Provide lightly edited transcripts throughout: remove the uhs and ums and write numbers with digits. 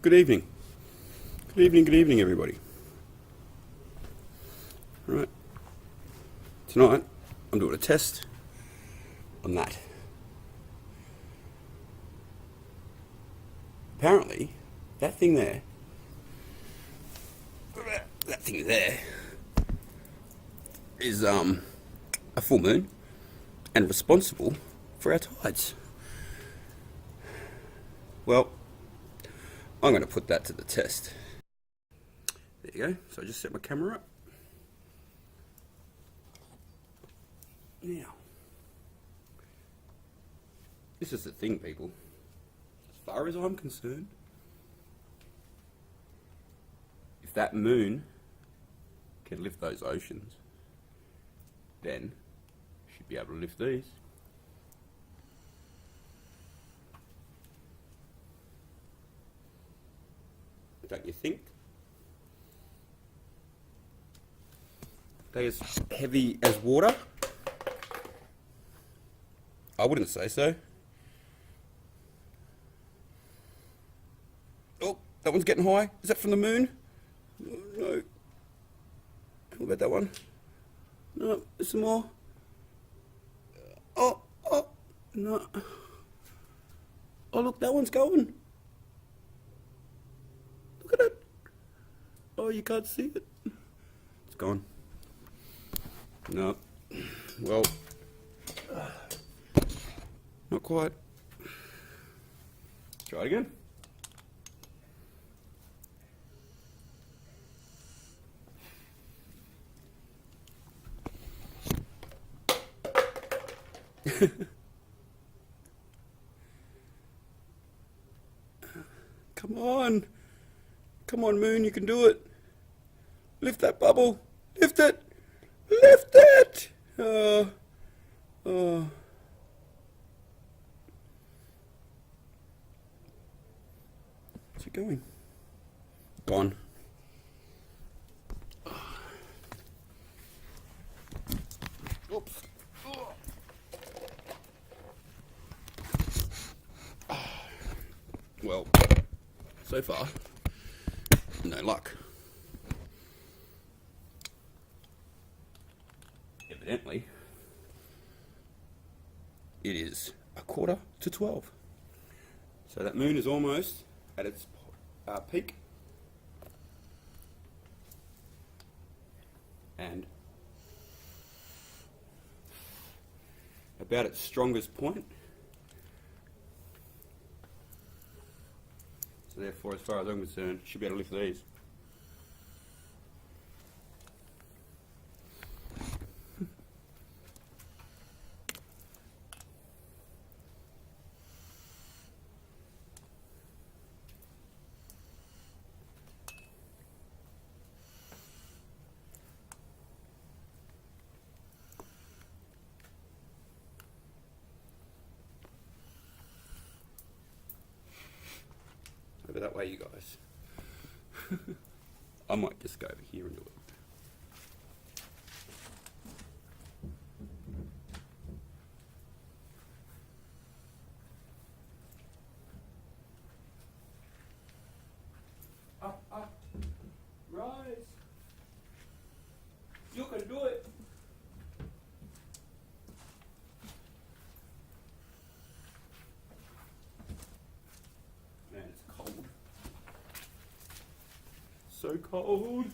Good evening. Good evening, everybody. Right. Tonight, I'm doing a test on that. Apparently, that thing there is a full moon and responsible for our tides. Well, I'm going to put that to the test. There you go. So I just set my camera up. Now, this is the thing, people. As far as I'm concerned, if that moon can lift those oceans, then it should be able to lift these. Don't you think? They as heavy as water? I wouldn't say so. Oh, that one's getting high. Is that from the moon? No. What about that one? No, there's some more. Oh, no. Oh, look, that one's going. Look at it. Oh, you can't see it. It's gone. No. Well, not quite. Try it again. Come on. Come on, moon, you can do it. Lift that bubble. Lift it. Lift it. Oh. Where's it going? Gone. Oops. Well, so far, no luck. Evidently, it is 11:45. So that moon is almost at its peak. And about its strongest point. So therefore, as far as I'm concerned, should be able to lift these. Over that way, you guys. I might just go over here and do it. Up. Rise. You can do it. Man, it's cold. So cold.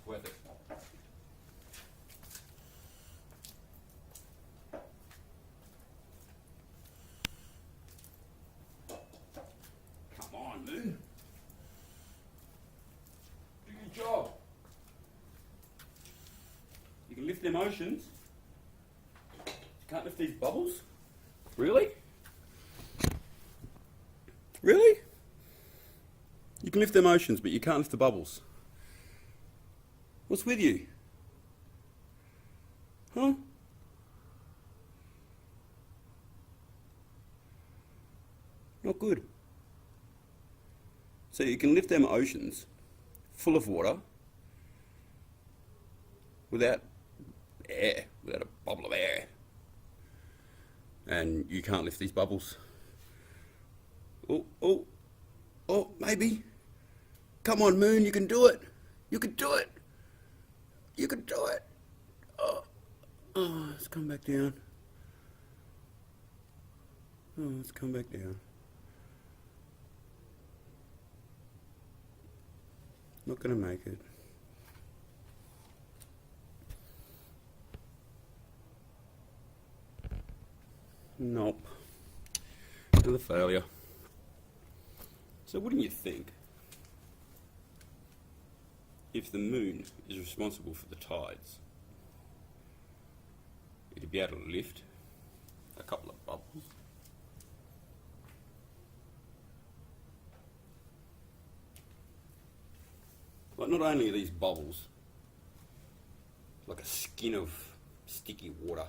Worth it. Come on, moon. Do your job. You can lift them oceans. You can't lift these bubbles? Really? Really? You can lift them oceans, but you can't lift the bubbles. What's with you? Huh? Not good. So you can lift them oceans full of water without air, without a bubble of air. And you can't lift these bubbles. Oh, Oh, maybe. Come on, Moon, you can do it. You can do it. You can do it. Oh, oh, let's come back down. Oh, let's come back down. Not gonna make it. Nope. Another failure. So wouldn't you think if the moon is responsible for the tides, it'd be able to lift a couple of bubbles? Like, not only are these bubbles like a skin of sticky water,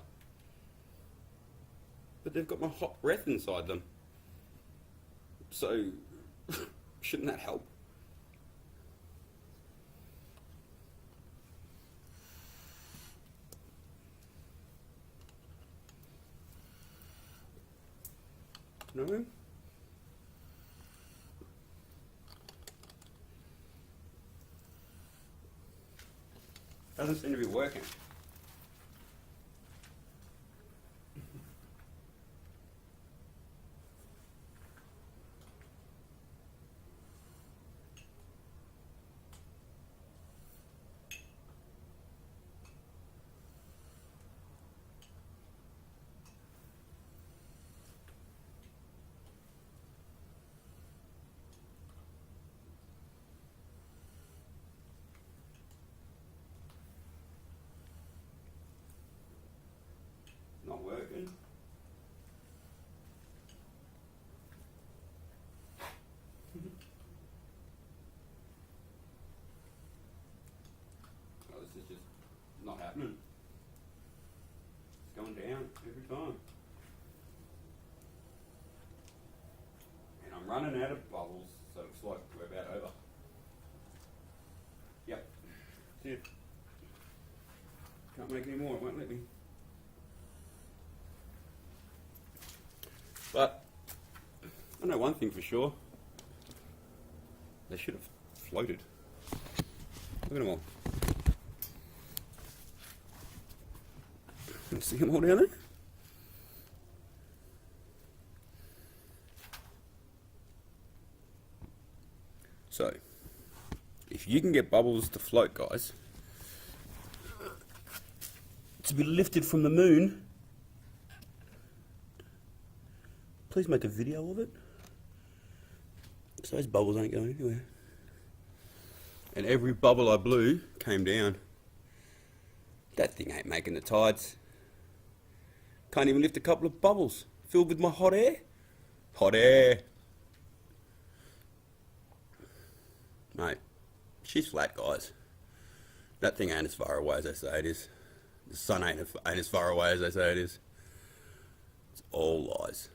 but they've got my hot breath inside them. So, shouldn't that help? No? Doesn't seem to be working. Not working. Oh, this is just not happening. It's going down every time. And I'm running out of bubbles, so it looks like we're about over. Yep. See it. Can't make any more, it won't let me. But I know one thing for sure. They should have floated. Look at them all. You see them all down there? So, if you can get bubbles to float, guys, to be lifted from the moon, please make a video of it. So those bubbles ain't going anywhere. And every bubble I blew came down. That thing ain't making the tides. Can't even lift a couple of bubbles filled with my hot air. Hot air. Mate, she's flat, guys. That thing ain't as far away as they say it is. The sun ain't as far away as they say it is. It's all lies.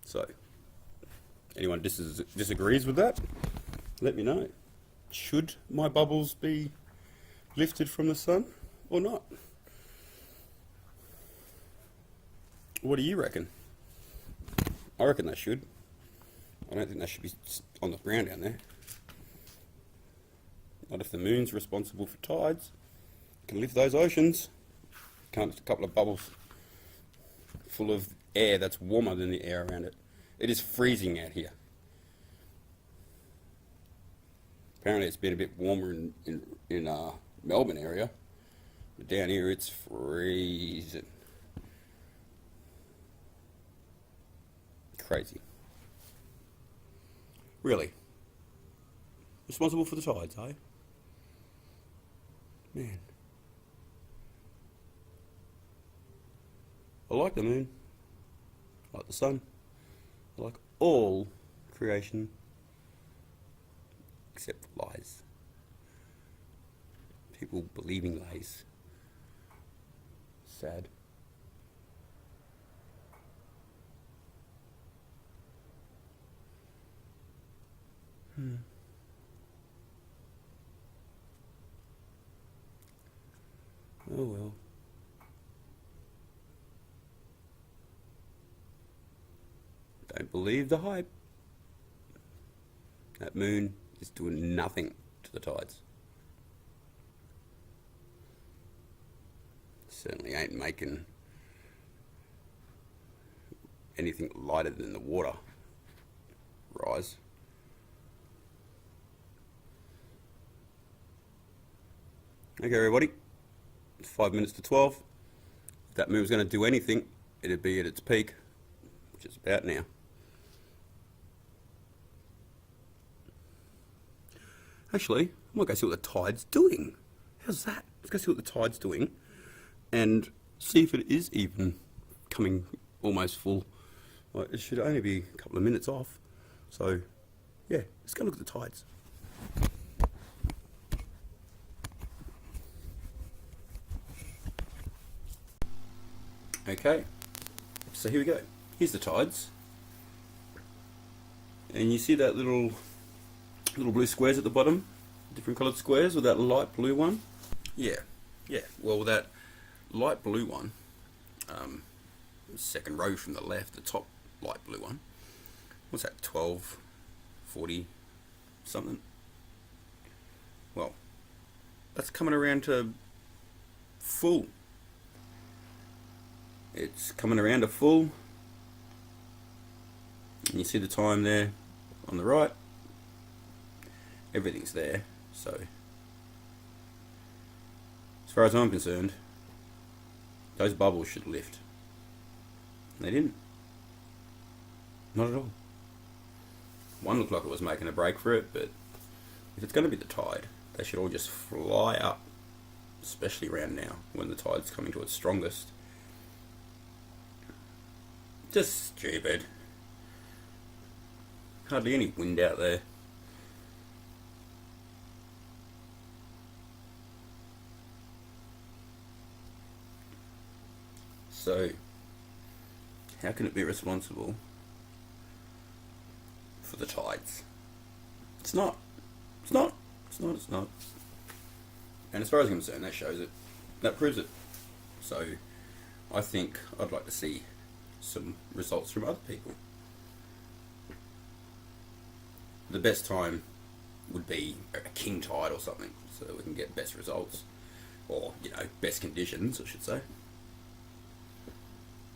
So, anyone disagrees with that, let me know. Should my bubbles be lifted from the sun or not? What do you reckon? I reckon they should. I don't think they should be on the ground down there. Not if the moon's responsible for tides. Can lift those oceans. Can't lift a couple of bubbles full of air that's warmer than the air around it. It is freezing out here. Apparently it's been a bit warmer in Melbourne area, but down here it's freezing. Crazy. Really? Responsible for the tides, eh? Man. I like the moon. I like the sun. I like all creation except lies. People believing lies. Sad. Oh well. Don't believe the hype. That moon is doing nothing to the tides. Certainly ain't making anything lighter than the water rise. Okay, everybody, it's 5 minutes to 12. If that moon's going to do anything, it'd be at its peak, which is about now. Actually, I'm going to go see what the tide's doing. How's that? Let's go see what the tide's doing and see if it is even coming almost full. Well, it should only be a couple of minutes off. So, yeah, let's go look at the tides. Okay, so here we go. Here's the tides. And you see that little blue squares at the bottom? Different coloured squares with that light blue one? Yeah. Well, that light blue one, second row from the left, the top light blue one, what's that, 1240 something? Well, that's coming around to full. It's coming around to full, and you see the time there on the right. Everything's there, so as far as I'm concerned, those bubbles should lift. They didn't. Not at all. One looked like it was making a break for it, but if it's going to be the tide, they should all just fly up, especially around now when the tide's coming to its strongest. Just stupid. Hardly any wind out there. So, how can it be responsible for the tides? It's not. And as far as I'm concerned, that shows it. That proves it. So, I think I'd like to see some results from other people. The best time would be a king tide or something, so that we can get best results, or best conditions, I should say.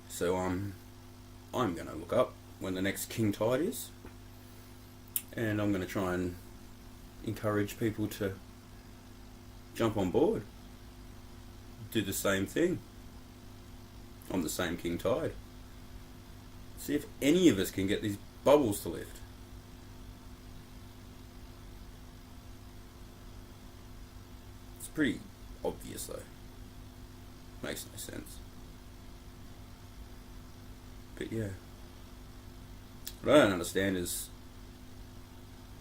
So I'm going to look up when the next king tide is, and I'm going to try and encourage people to jump on board, do the same thing on the same king tide. See if any of us can get these bubbles to lift. It's pretty obvious though. Makes no sense. But yeah. What I don't understand is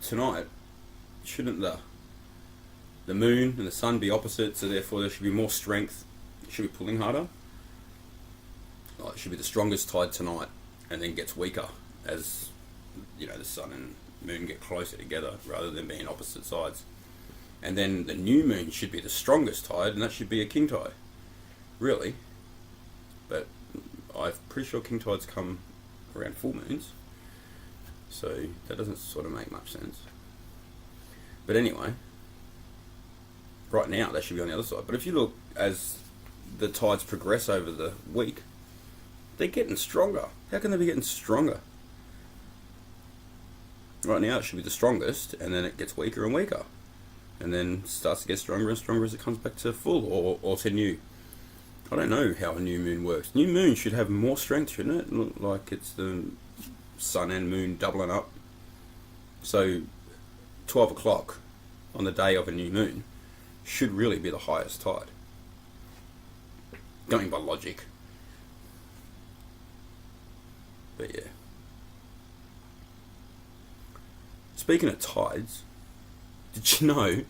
tonight, shouldn't the moon and the sun be opposite, so therefore there should be more strength, it should be pulling harder? It should be the strongest tide tonight, and then gets weaker as the sun and moon get closer together rather than being opposite sides. And then the new moon should be the strongest tide, and that should be a king tide. Really. But I'm pretty sure king tides come around full moons, so that doesn't sort of make much sense. But anyway, right now they should be on the other side. But if you look as the tides progress over the week, they're getting stronger. How can they be getting stronger? Right now it should be the strongest, and then it gets weaker and weaker, and then starts to get stronger and stronger as it comes back to full or to new. I don't know how a new moon works. New moon should have more strength, shouldn't it? Look like it's the sun and moon doubling up. So 12 o'clock on the day of a new moon should really be the highest tide, going by logic. But yeah. Speaking of tides, did you know,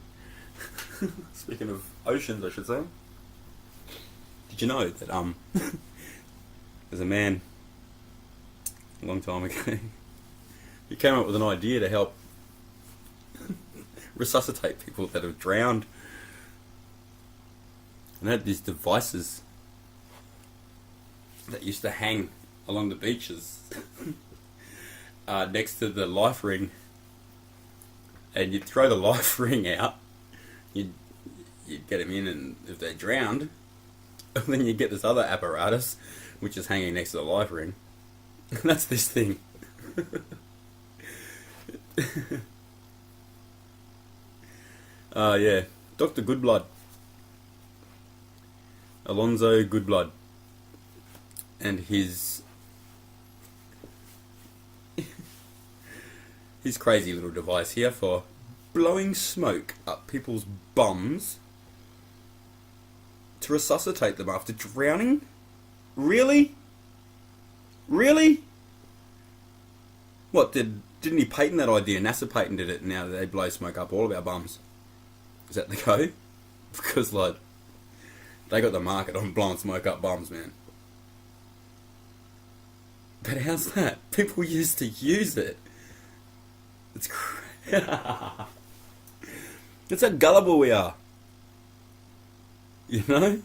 speaking of oceans I should say, did you know that there's a man a long time ago, he came up with an idea to help resuscitate people that have drowned, and had these devices that used to hang along the beaches next to the life ring, and you'd throw the life ring out. You'd get them in, and if they're drowned, then you get this other apparatus, which is hanging next to the life ring. And that's this thing. Yeah, Dr. Goodblood. Alonzo Goodblood. And his crazy little device here for blowing smoke up people's bums to resuscitate them after drowning? Really? Really? What, didn't he patent that idea? NASA patented it, and now they blow smoke up all of our bums. Is that the go? Because, like, they got the market on blowing smoke up bums, man. But how's that? People used to use it. It's crazy. That's how gullible we are. You know?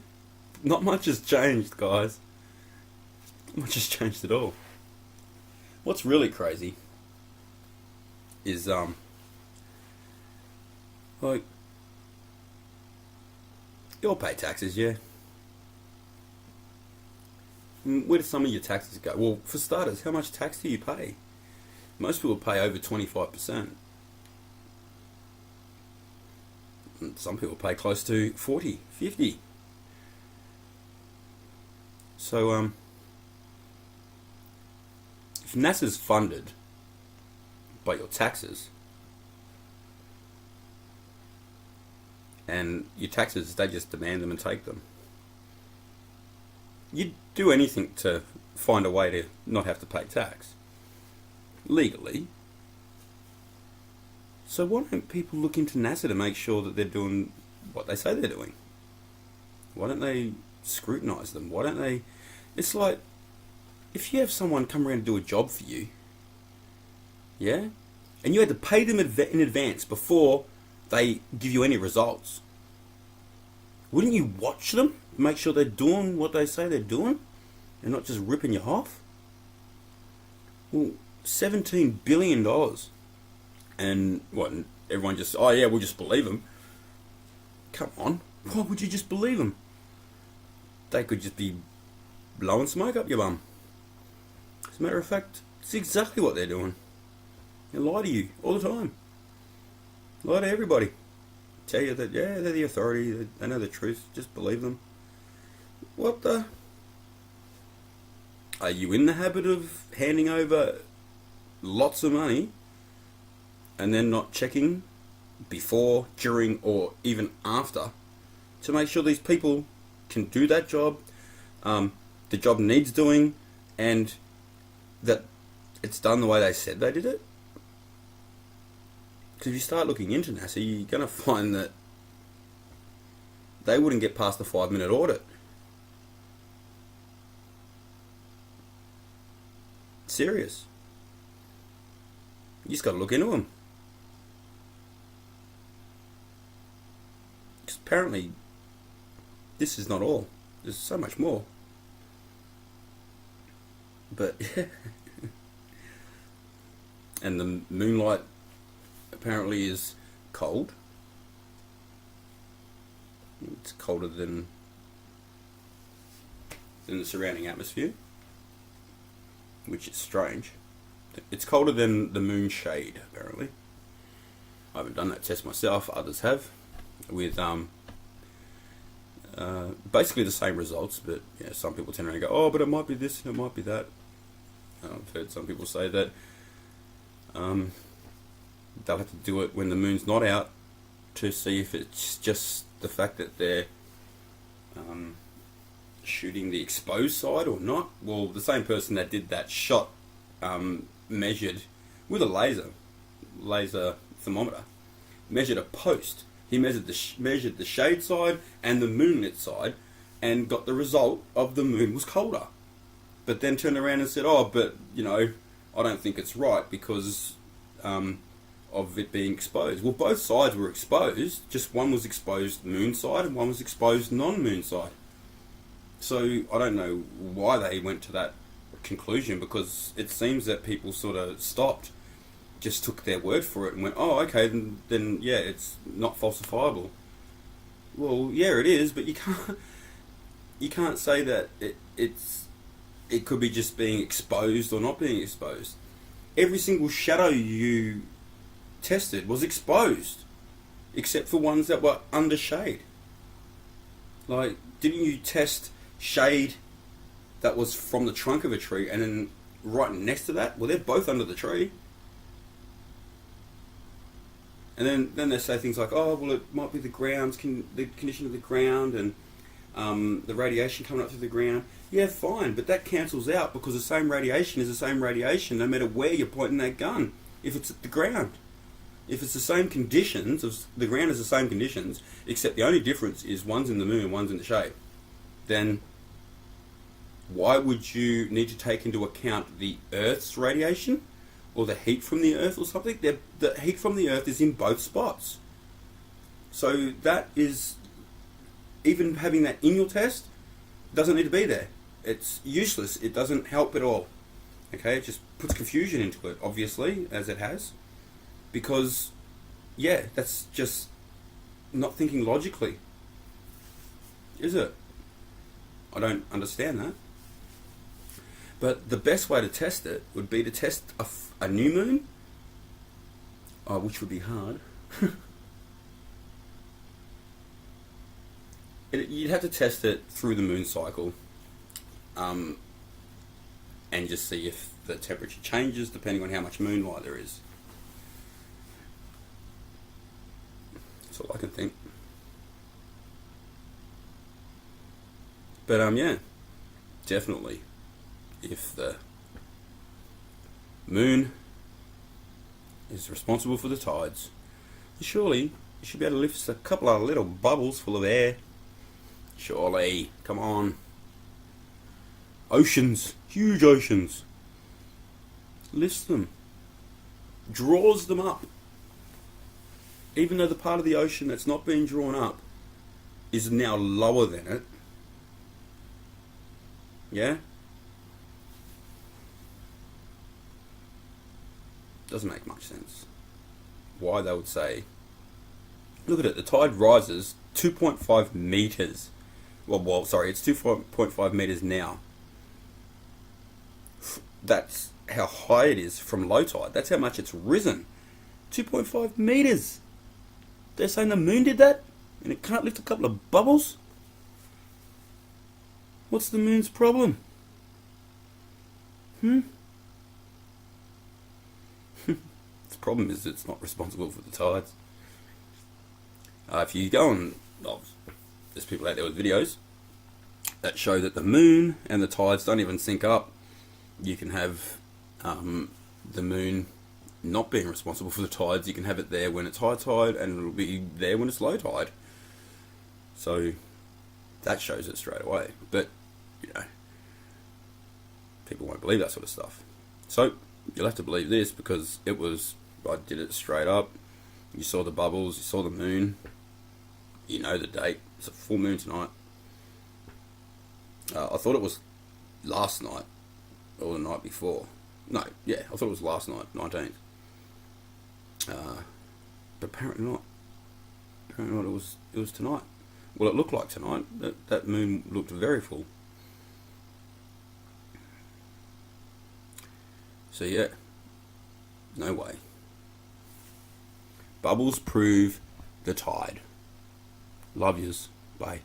Not much has changed, guys. Not much has changed at all. What's really crazy is, like, you all pay taxes, yeah? Where do some of your taxes go? Well, for starters, how much tax do you pay? Most people pay over 25%. And some people pay close to 40, 50. So, if NASA's funded by your taxes, and your taxes, they just demand them and take them, you'd do anything to find a way to not have to pay tax. Legally. So why don't people look into NASA to make sure that they're doing what they say they're doing? Why don't they scrutinise them? Why don't they... It's like, if you have someone come around and do a job for you, yeah? And you had to pay them in advance before they give you any results, wouldn't you watch them? Make sure they're doing what they say they're doing? And not just ripping you off? Well, $17 billion. And what, everyone just, oh yeah, we'll just believe them. Come on, why would you just believe them? They could just be blowing smoke up your bum. As a matter of fact, it's exactly what they're doing. They lie to you all the time. Lie to everybody. Tell you that, yeah, they're the authority, they know the truth, just believe them. What the? Are you in the habit of handing over lots of money and then not checking before, during, or even after to make sure these people can do that job, the job needs doing, and that it's done the way they said they did it? Because if you start looking into NASA, you're going to find that they wouldn't get past the 5-minute audit. Serious. You just got to look into them. Because apparently, this is not all. There's so much more. But, and the moonlight apparently is cold. It's colder than the surrounding atmosphere, which is strange. It's colder than the moon shade, apparently. I haven't done that test myself, others have, with basically the same results, but yeah, some people tend to go, oh, but it might be this and it might be that. I've heard some people say that they'll have to do it when the moon's not out to see if it's just the fact that they're shooting the exposed side or not. Well, the same person that did that shot measured with a laser thermometer, measured a post. He measured the shade side and the moonlit side, and got the result of the moon was colder. But then turned around and said, oh, but, you know, I don't think it's right because of it being exposed. Well, both sides were exposed, just one was exposed moon side and one was exposed non-moon side. So I don't know why they went to that conclusion, because it seems that people sort of stopped, just took their word for it and went, oh, okay, then yeah, it's not falsifiable. Well, yeah, it is, but you can't say that it could be just being exposed or not being exposed. Every single shadow you tested was exposed, except for ones that were under shade. Like, didn't you test shade that was from the trunk of a tree and then right next to that? Well, they're both under the tree. And then they say things like, oh, well, it might be the condition of the ground and the radiation coming up through the ground. Yeah, fine, but that cancels out, because the same radiation is the same radiation no matter where you're pointing that gun, if it's at the ground. If it's the same conditions, the ground is the same conditions, except the only difference is one's in the moon and one's in the shade, then why would you need to take into account the Earth's radiation or the heat from the Earth or something? The heat from the Earth is in both spots. So that is, even having that in your test doesn't need to be there. It's useless. It doesn't help at all. Okay, it just puts confusion into it, obviously, as it has. Because, yeah, that's just not thinking logically. Is it? I don't understand that. But the best way to test it would be to test a new moon, which would be hard. You'd have to test it through the moon cycle, and just see if the temperature changes depending on how much moonlight there is. That's all I can think. But yeah, definitely, if the moon is responsible for the tides, surely you should be able to lift a couple of little bubbles full of air. Surely, come on. Oceans, huge oceans. Lifts them. Draws them up. Even though the part of the ocean that's not being drawn up is now lower than it. Yeah? Doesn't make much sense. Why they would say, look at it, the tide rises 2.5 meters. Well, sorry, it's 2.5 meters now. That's how high it is from low tide. That's how much it's risen. 2.5 meters. They're saying the moon did that? And it can't lift a couple of bubbles? What's the moon's problem? The problem is it's not responsible for the tides. If you go on, there's people out there with videos that show that the moon and the tides don't even sync up. You can have the moon not being responsible for the tides. You can have it there when it's high tide, and it'll be there when it's low tide. So that shows it straight away. But, people won't believe that sort of stuff. So you'll have to believe this, because I did it straight up. You saw the bubbles, you saw the moon, you know the date. It's a full moon tonight. I thought it was last night or the night before. No, yeah, I thought it was last night, 19th. But apparently not. Apparently not. It was tonight. Well, it looked like tonight. That moon looked very full. So yeah, no way. Bubbles prove the tide. Love yous. Bye.